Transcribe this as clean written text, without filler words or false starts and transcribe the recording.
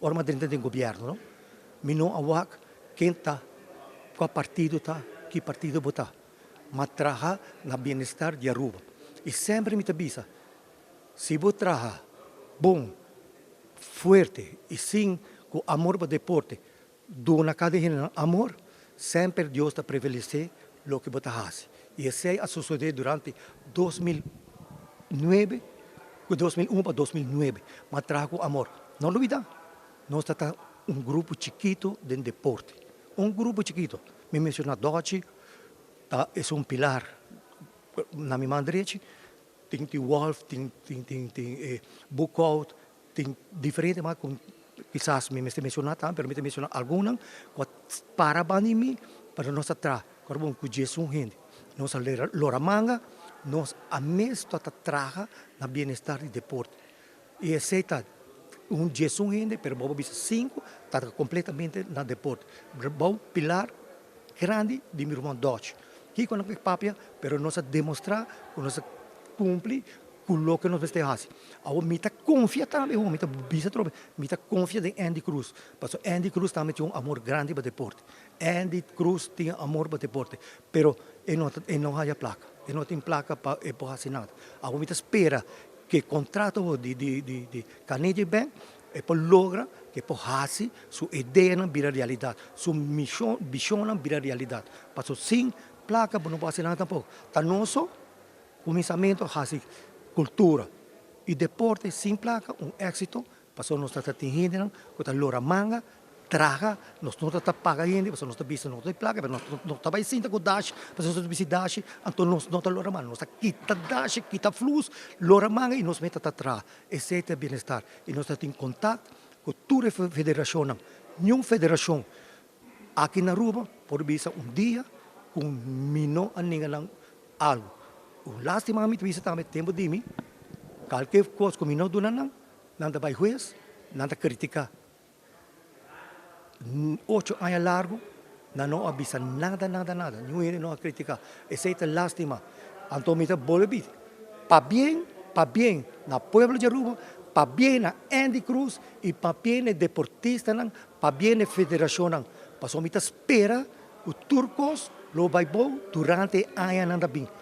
ora dentro do governo, não? Mi não awak quem tá, qual partido tá, que partido botar. Mas trabalhar na bem-estar de Aruba. E sempre me avisa, se você trabalhar bom, forte e sim com amor para o deporte, do na cada amor, sempre Deus está prevalecer o que você faz. E isso é sucedeu durante 2009, 2001 para 2009, mas trabalhar com amor. Não olvida, nós estamos grupo chiquito de deporte. Grupo chiquito. Me menciona Doce, é pilar na minha mão direita, tem Wolf, tem Bukout, tem diferente, mas quizás me menciona também, mas me menciona algumas, que para mim, para nós trabalhar, com Jesus gente. Nós Loramanga, nós a mesma trabalha na bem-estar e deporte. E aceita Jesus gente, pero vamos ver 5, está completamente na deporte. Bom pilar grande de meu irmão Doce. Que quando é papia, pero nós demonstrar, nós cumpre com o que nós fazemos. A mita confia também, a mita bisa trobe, mita confia em Andy Cruz, porque Andy Cruz também tem amor grande para o deporte. Andy Cruz tem amor para o deporte, pero ele não há placa, ele não tem placa para fazer nada. A mita espera que o contrato de Carnegie Bank para logra que faça sua ideia vira realidade, sua missão vira realidade. Porque sem placa não pode fazer nada tampouco. Tá nosso começamento faz cultura e deporte sem placa êxito, porque nós estamos atingindo com a Loramanga, traga, nós não estamos pagando, porque nós estamos não tem placa, nós não estamos sinta com Dash, porque nós estamos Dash, então nós não estamos Loramanga, nós quita Dash, quita flux, Loramanga e nós metemos atrás. Esse é o bem-estar. E nós estamos em contato com toda a federação, nenhuma federação aqui na Aruba, por visa dia, com mino a ninguém algo. O lastimamente visa também tempo de mim, qualquer coisa que não dona não vai juiz, não criticar. 8 anos largo, não avisa nada, ninguém não criticar. Esse é lástima. Então me bolebit. Para bem na pueblo de Aruba, para bem na Andy Cruz e para bem na deportista, para bem na federação. Para me espera o turcos lo vai bom durante anos bem.